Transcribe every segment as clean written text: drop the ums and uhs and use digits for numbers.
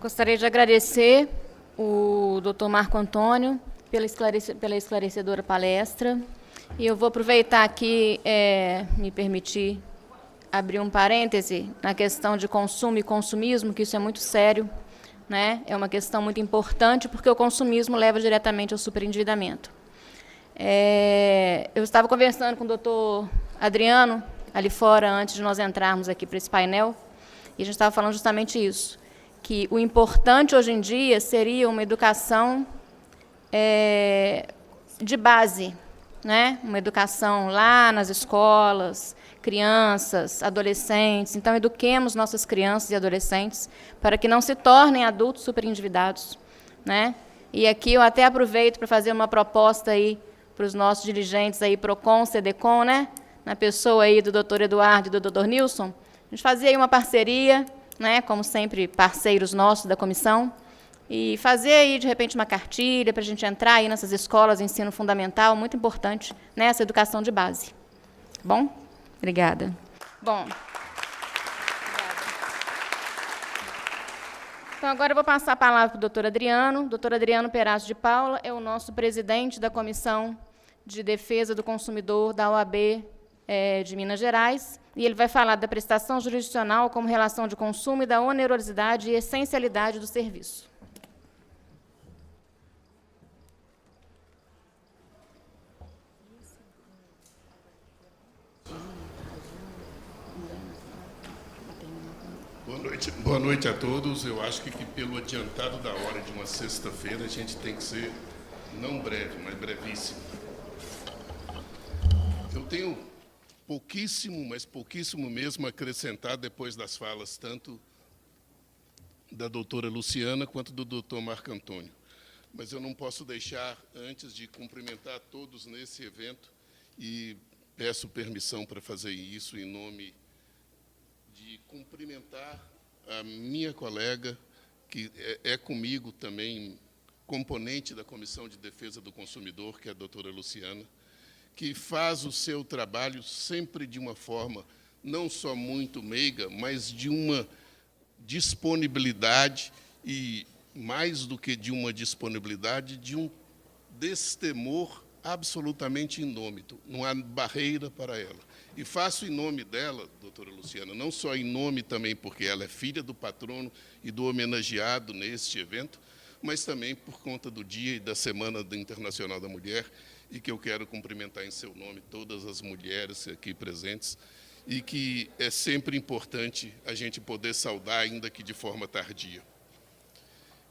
Gostaria de agradecer o Dr. Marco Antônio pela esclarecedora palestra. E eu vou aproveitar aqui, me permitir abrir um parêntese na questão de consumo e consumismo, que isso é muito sério, né? É uma questão muito importante, porque o consumismo leva diretamente ao superendividamento. Eu estava conversando com o doutor Adriano, ali fora, antes de nós entrarmos aqui para esse painel, e a gente estava falando justamente isso, que o importante hoje em dia seria uma educação de base, né? Uma educação lá nas escolas, crianças, adolescentes. Então, eduquemos nossas crianças e adolescentes para que não se tornem adultos superendividados, né? E aqui eu até aproveito para fazer uma proposta aí para os nossos dirigentes aí, PROCON, CDCON, né? Na pessoa aí do doutor Eduardo e do doutor Nilson, a gente fazer aí uma parceria, né? Como sempre, parceiros nossos da comissão, e fazer aí, de repente, uma cartilha para a gente entrar aí nessas escolas de ensino fundamental, muito importante, né? Essa educação de base. Tá bom? Obrigada. Bom. Então, agora eu vou passar a palavra para o doutor Adriano. O doutor Adriano Perazzo de Paula é o nosso presidente da Comissão de Defesa do Consumidor da OAB de Minas Gerais, e ele vai falar da prestação jurisdicional como relação de consumo e da onerosidade e essencialidade do serviço. Boa noite a todos. Eu acho que pelo adiantado da hora de uma sexta-feira, a gente tem que ser, não breve, mas brevíssimo. Eu tenho pouquíssimo, mas pouquíssimo mesmo a acrescentar depois das falas tanto da doutora Luciana quanto do doutor Marco Antônio. Mas eu não posso deixar, antes de cumprimentar todos nesse evento, e peço permissão para fazer isso em nome de cumprimentar a minha colega, que é comigo também, componente da Comissão de Defesa do Consumidor, que é a doutora Luciana, que faz o seu trabalho sempre de uma forma não só muito meiga, mas de uma disponibilidade, e mais do que de uma disponibilidade, de um destemor absolutamente indômito, não há barreira para ela. E faço em nome dela, doutora Luciana, não só em nome também porque ela é filha do patrono e do homenageado neste evento, mas também por conta do Dia e da Semana Internacional da Mulher, e que eu quero cumprimentar em seu nome todas as mulheres aqui presentes, e que é sempre importante a gente poder saudar, ainda que de forma tardia.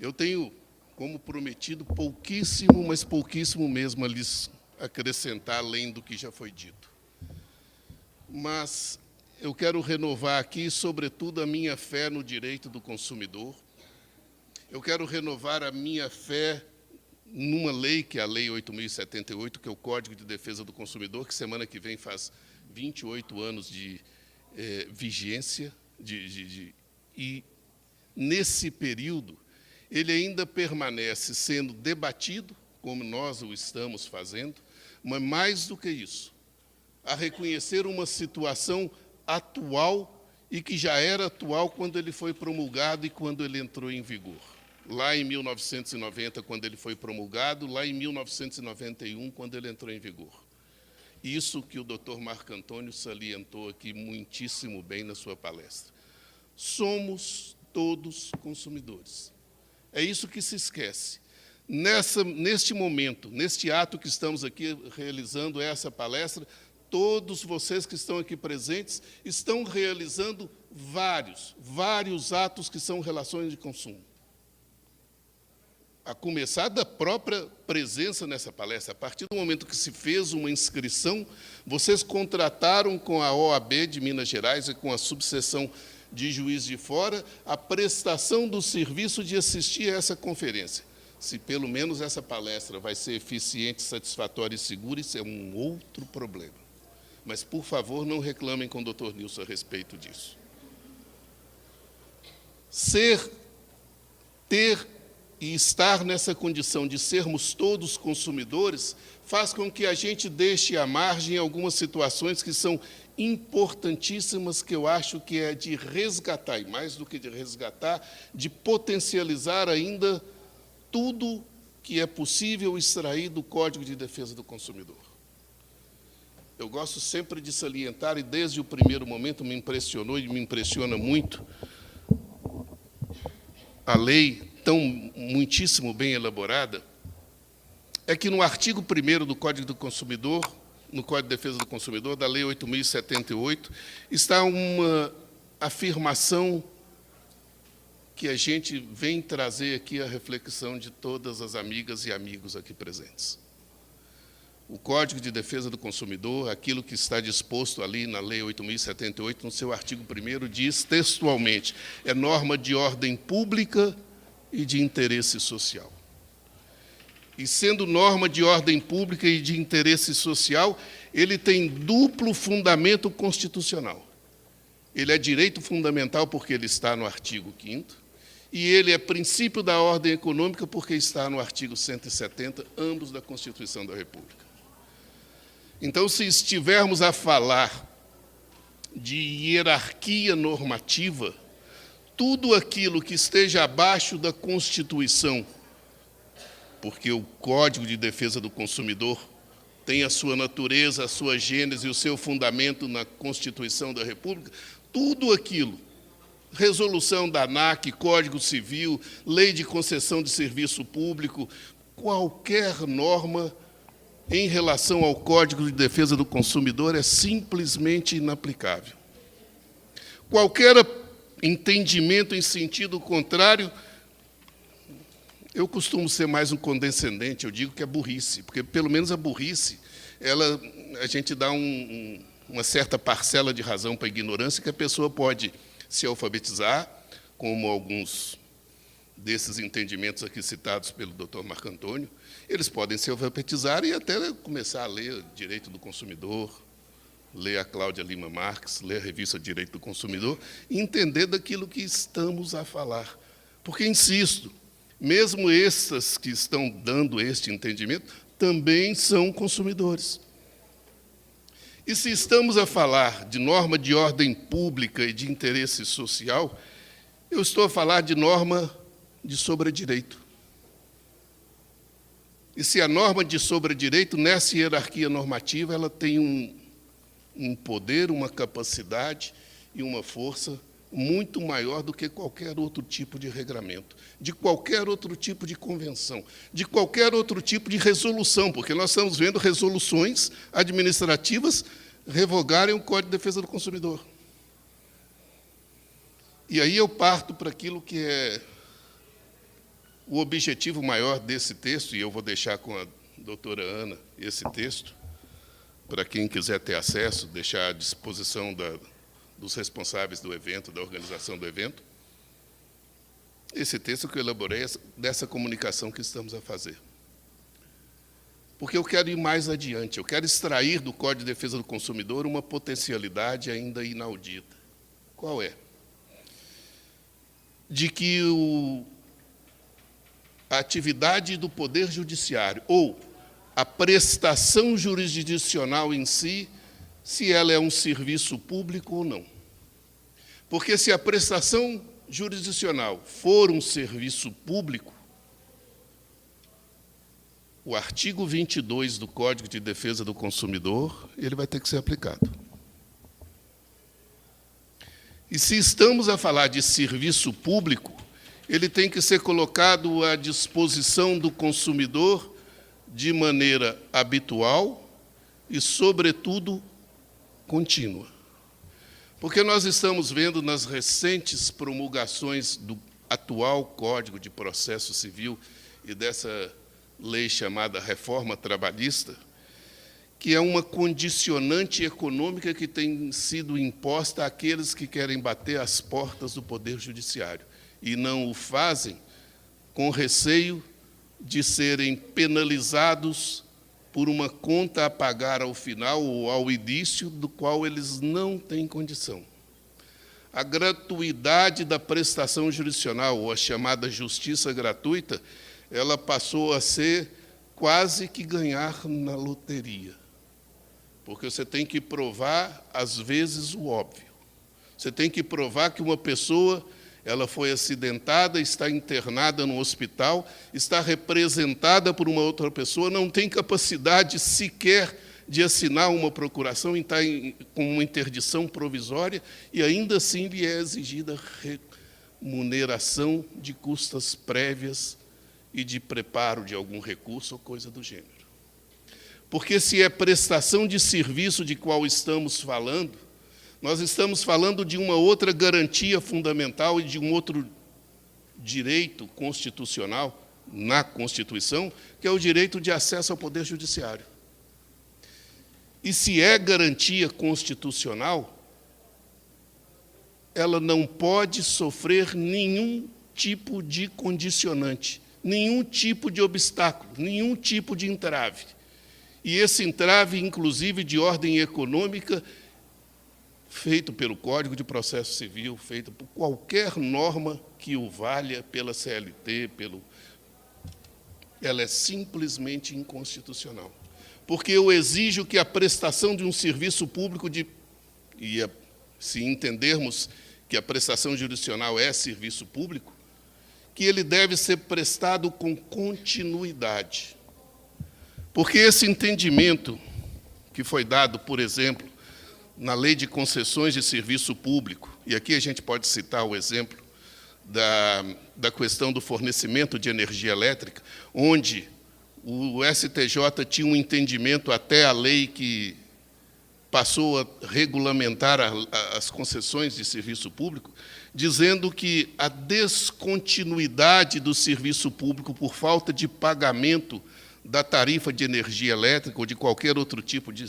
Eu tenho, como prometido, pouquíssimo, mas pouquíssimo mesmo a lhes acrescentar, além do que já foi dito. Mas eu quero renovar aqui, sobretudo, a minha fé no direito do consumidor. Eu quero renovar a minha fé numa lei, que é a Lei 8.078, que é o Código de Defesa do Consumidor, que semana que vem faz 28 anos de vigência, e nesse período ele ainda permanece sendo debatido, como nós o estamos fazendo, mas mais do que isso, a reconhecer uma situação atual e que já era atual quando ele foi promulgado e quando ele entrou em vigor. Lá em 1990, quando ele foi promulgado, lá em 1991, quando ele entrou em vigor. Isso que o doutor Marco Antônio salientou aqui muitíssimo bem na sua palestra. Somos todos consumidores. É isso que se esquece. Neste momento, neste ato que estamos aqui realizando essa palestra, todos vocês que estão aqui presentes estão realizando vários atos que são relações de consumo. A começar da própria presença nessa palestra. A partir do momento que se fez uma inscrição, vocês contrataram com a OAB de Minas Gerais e com a subseção de Juiz de Fora a prestação do serviço de assistir a essa conferência. Se pelo menos essa palestra vai ser eficiente, satisfatória e segura, isso é um outro problema. Mas, por favor, não reclamem com o doutor Nilson a respeito disso. Ter e estar nessa condição de sermos todos consumidores faz com que a gente deixe à margem algumas situações que são importantíssimas, que eu acho que é de resgatar, e mais do que de resgatar, de potencializar ainda tudo que é possível extrair do Código de Defesa do Consumidor. Eu gosto sempre de salientar, e desde o primeiro momento me impressionou e me impressiona muito, a lei tão muitíssimo bem elaborada, é que no artigo 1º do Código do Consumidor, no Código de Defesa do Consumidor, da Lei 8.078, está uma afirmação que a gente vem trazer aqui a reflexão de todas as amigas e amigos aqui presentes. O Código de Defesa do Consumidor, aquilo que está disposto ali na Lei 8.078, no seu artigo 1º, diz textualmente, é norma de ordem pública e de interesse social. E, sendo norma de ordem pública e de interesse social, ele tem duplo fundamento constitucional. Ele é direito fundamental porque ele está no artigo 5º, e ele é princípio da ordem econômica porque está no artigo 170, ambos da Constituição da República. Então, se estivermos a falar de hierarquia normativa, tudo aquilo que esteja abaixo da Constituição, porque o Código de Defesa do Consumidor tem a sua natureza, a sua gênese e o seu fundamento na Constituição da República, tudo aquilo, resolução da ANAC, Código Civil, Lei de Concessão de Serviço Público, qualquer norma em relação ao Código de Defesa do Consumidor é simplesmente inaplicável. Qualquer entendimento em sentido contrário, eu costumo ser mais um condescendente, eu digo que é burrice, porque, pelo menos, a burrice, a gente dá uma certa parcela de razão para a ignorância, que a pessoa pode se alfabetizar, como alguns desses entendimentos aqui citados pelo Dr. Marco Antônio, eles podem se alfabetizar e até começar a ler Direito do Consumidor, ler a Cláudia Lima Marques, ler a revista Direito do Consumidor, e entender daquilo que estamos a falar. Porque, insisto, mesmo esses que estão dando este entendimento, também são consumidores. E se estamos a falar de norma de ordem pública e de interesse social, eu estou a falar de norma de sobredireito. E se a norma de sobredireito, nessa hierarquia normativa, ela tem um poder, uma capacidade e uma força muito maior do que qualquer outro tipo de regramento, de qualquer outro tipo de convenção, de qualquer outro tipo de resolução, porque nós estamos vendo resoluções administrativas revogarem o Código de Defesa do Consumidor. E aí eu parto para aquilo que é o objetivo maior desse texto, e eu vou deixar com a doutora Ana esse texto, para quem quiser ter acesso, deixar à disposição dos responsáveis do evento, da organização do evento. Esse texto que eu elaborei dessa comunicação que estamos a fazer. Porque eu quero ir mais adiante, eu quero extrair do Código de Defesa do Consumidor uma potencialidade ainda inaudita. Qual é? De que a atividade do Poder Judiciário, ou a prestação jurisdicional em si, se ela é um serviço público ou não. Porque se a prestação jurisdicional for um serviço público, o artigo 22 do Código de Defesa do Consumidor, ele vai ter que ser aplicado. E se estamos a falar de serviço público, ele tem que ser colocado à disposição do consumidor de maneira habitual e, sobretudo, contínua. Porque nós estamos vendo nas recentes promulgações do atual Código de Processo Civil e dessa lei chamada Reforma Trabalhista, que é uma condicionante econômica que tem sido imposta àqueles que querem bater às portas do Poder Judiciário e não o fazem com receio de serem penalizados por uma conta a pagar ao final ou ao início, do qual eles não têm condição. a gratuidade da prestação jurisdicional, ou a chamada justiça gratuita, ela passou a ser quase que ganhar na loteria. Porque você tem que provar, às vezes, o óbvio. Você tem que provar que uma pessoa ela foi acidentada, está internada no hospital, está representada por uma outra pessoa, não tem capacidade sequer de assinar uma procuração, está com uma interdição provisória, e ainda assim lhe é exigida remuneração de custas prévias e de preparo de algum recurso ou coisa do gênero. Porque se é prestação de serviço de qual estamos falando, nós estamos falando de uma outra garantia fundamental e de um outro direito constitucional na Constituição, que é o direito de acesso ao Poder Judiciário. E se é garantia constitucional, ela não pode sofrer nenhum tipo de condicionante, nenhum tipo de obstáculo, nenhum tipo de entrave. E esse entrave, inclusive, de ordem econômica, feito pelo Código de Processo Civil, feito por qualquer norma que o valha, pela CLT, ela é simplesmente inconstitucional. Porque eu exijo que a prestação de um serviço público, se entendermos que a prestação jurisdicional é serviço público, que ele deve ser prestado com continuidade. Porque esse entendimento que foi dado, por exemplo, na Lei de Concessões de Serviço Público, e aqui a gente pode citar o exemplo da questão do fornecimento de energia elétrica, onde o STJ tinha um entendimento até a lei que passou a regulamentar as concessões de serviço público, dizendo que a descontinuidade do serviço público por falta de pagamento da tarifa de energia elétrica ou de qualquer outro tipo de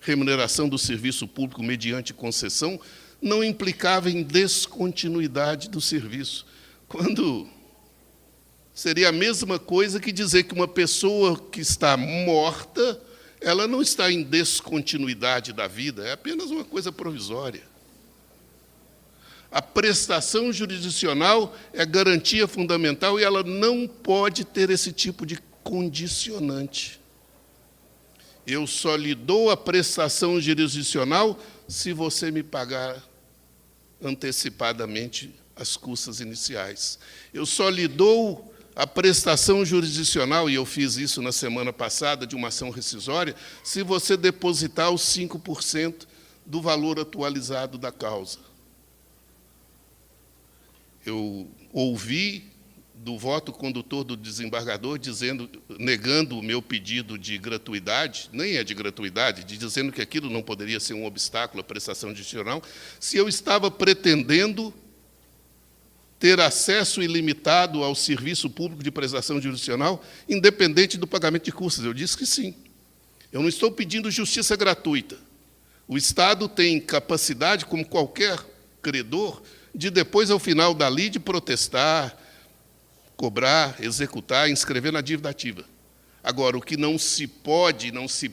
remuneração do serviço público mediante concessão, não implicava em descontinuidade do serviço, quando seria a mesma coisa que dizer que uma pessoa que está morta, ela não está em descontinuidade da vida, é apenas uma coisa provisória. A prestação jurisdicional é garantia fundamental e ela não pode ter esse tipo de condicionante. Eu só lhe dou a prestação jurisdicional se você me pagar antecipadamente as custas iniciais. Eu só lhe dou a prestação jurisdicional, e eu fiz isso na semana passada, de uma ação rescisória, se você depositar os 5% do valor atualizado da causa. Eu ouvi do voto condutor do desembargador negando o meu pedido de gratuidade, nem é de gratuidade, dizendo que aquilo não poderia ser um obstáculo à prestação jurisdicional, se eu estava pretendendo ter acesso ilimitado ao serviço público de prestação jurisdicional, independente do pagamento de custas. Eu disse que sim. Eu não estou pedindo justiça gratuita. O Estado tem capacidade, como qualquer credor, de depois, ao final da lide, protestar, cobrar, executar, inscrever na dívida ativa. Agora, o que não se pode, não se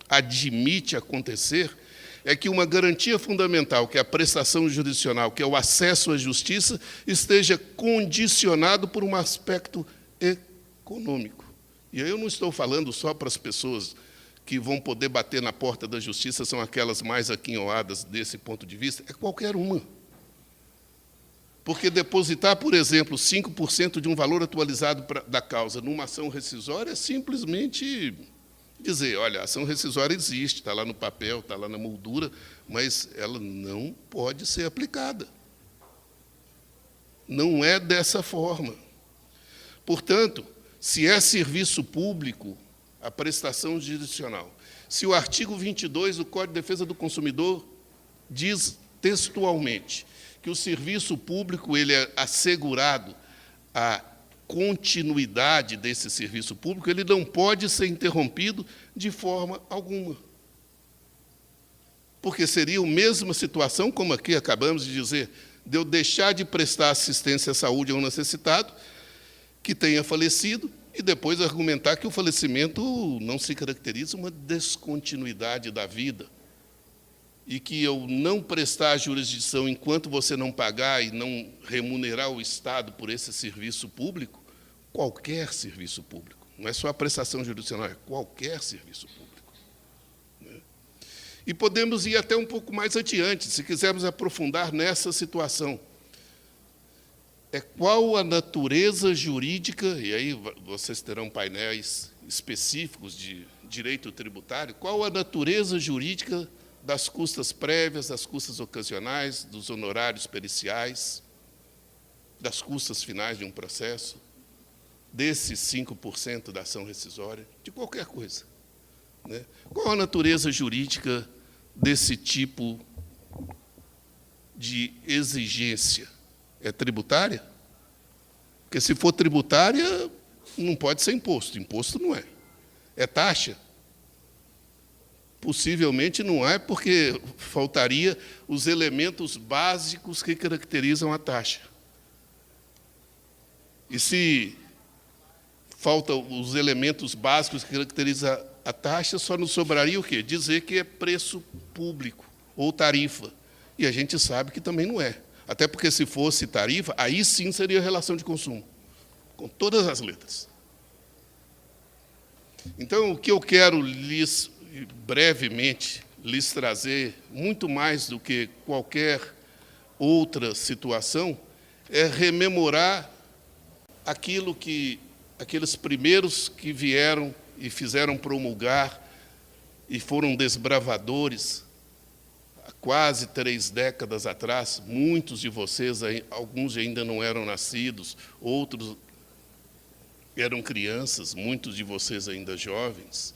admite acontecer, é que uma garantia fundamental, que é a prestação jurisdicional, que é o acesso à justiça, esteja condicionado por um aspecto econômico. E aí eu não estou falando só para as pessoas que vão poder bater na porta da justiça, são aquelas mais aquinhoadas desse ponto de vista, é qualquer uma. Porque depositar, por exemplo, 5% de um valor atualizado da causa numa ação rescisória é simplesmente dizer, olha, a ação rescisória existe, está lá no papel, está lá na moldura, mas ela não pode ser aplicada. Não é dessa forma. Portanto, se é serviço público, a prestação jurisdicional, se o artigo 22 do Código de Defesa do Consumidor diz textualmente que o serviço público ele é assegurado a continuidade desse serviço público, ele não pode ser interrompido de forma alguma. Porque seria a mesma situação, como aqui acabamos de dizer, de eu deixar de prestar assistência à saúde a um necessitado que tenha falecido e depois argumentar que o falecimento não se caracteriza uma descontinuidade da vida. e que eu não prestar jurisdição enquanto você não pagar e não remunerar o Estado por esse serviço público, qualquer serviço público, não é só a prestação jurisdicional, é qualquer serviço público, né? E podemos ir até um pouco mais adiante, se quisermos aprofundar nessa situação. É qual a natureza jurídica, e aí vocês terão painéis específicos de direito tributário, qual a natureza jurídica das custas prévias, das custas ocasionais, dos honorários periciais, das custas finais de um processo, desses 5% da ação rescisória, de qualquer coisa, né? Qual a natureza jurídica desse tipo de exigência? É tributária? Porque, se for tributária, não pode ser imposto. Imposto não é. É taxa? Possivelmente não é, porque faltaria os elementos básicos que caracterizam a taxa. E se faltam os elementos básicos que caracterizam a taxa, só nos sobraria o quê? Dizer que é preço público ou tarifa. E a gente sabe que também não é. Até porque, se fosse tarifa, aí sim seria relação de consumo, com todas as letras. Então, o que eu quero brevemente lhes trazer, muito mais do que qualquer outra situação, é rememorar aqueles primeiros que vieram e fizeram promulgar e foram desbravadores há quase 3 décadas atrás. Muitos de vocês, alguns ainda não eram nascidos, outros eram crianças, muitos de vocês ainda jovens,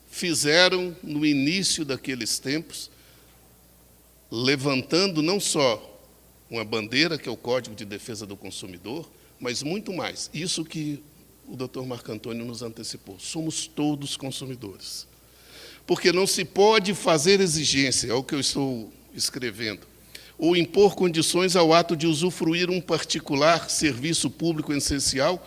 fizeram, no início daqueles tempos, levantando não só uma bandeira, que é o Código de Defesa do Consumidor, mas muito mais. Isso que o Dr. Marco Antônio nos antecipou. Somos todos consumidores. Porque não se pode fazer exigência, é o que eu estou escrevendo, ou impor condições ao ato de usufruir um particular serviço público essencial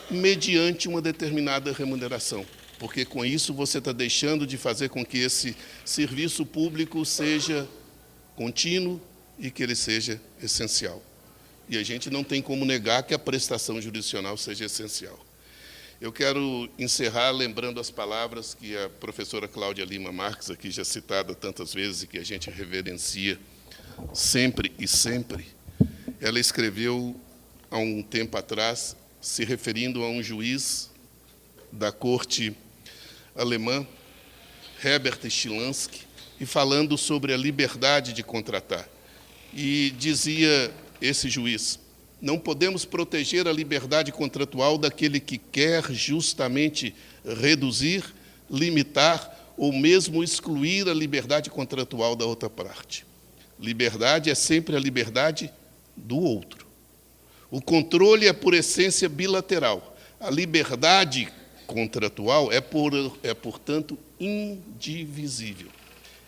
mediante uma determinada remuneração. Porque, com isso, você está deixando de fazer com que esse serviço público seja contínuo e que ele seja essencial. E a gente não tem como negar que a prestação jurisdicional seja essencial. Eu quero encerrar lembrando as palavras que a professora Cláudia Lima Marques, aqui já citada tantas vezes e que a gente reverencia sempre e sempre, ela escreveu há um tempo atrás, se referindo a um juiz da corte alemã, Herbert Schilansky, e falando sobre a liberdade de contratar. E dizia esse juiz: não podemos proteger a liberdade contratual daquele que quer justamente reduzir, limitar ou mesmo excluir a liberdade contratual da outra parte. Liberdade é sempre a liberdade do outro. O controle é, por essência, bilateral. A liberdade contratual é, portanto, indivisível.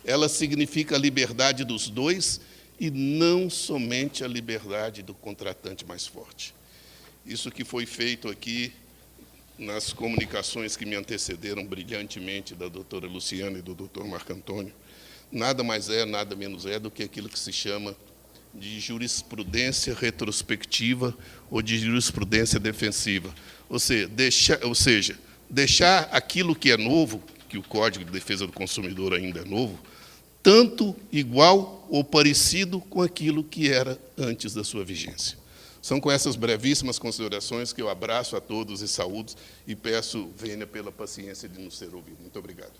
Ela significa a liberdade dos dois e não somente a liberdade do contratante mais forte. Isso que foi feito aqui nas comunicações que me antecederam brilhantemente, da doutora Luciana e do doutor Marco Antônio, nada mais é, nada menos é do que aquilo que se chama de jurisprudência retrospectiva ou de jurisprudência defensiva. Ou seja, deixar aquilo que é novo, que o Código de Defesa do Consumidor ainda é novo, tanto igual ou parecido com aquilo que era antes da sua vigência. São com essas brevíssimas considerações que eu abraço a todos e saúdo e peço vênia pela paciência de nos ter ouvido. Muito obrigado.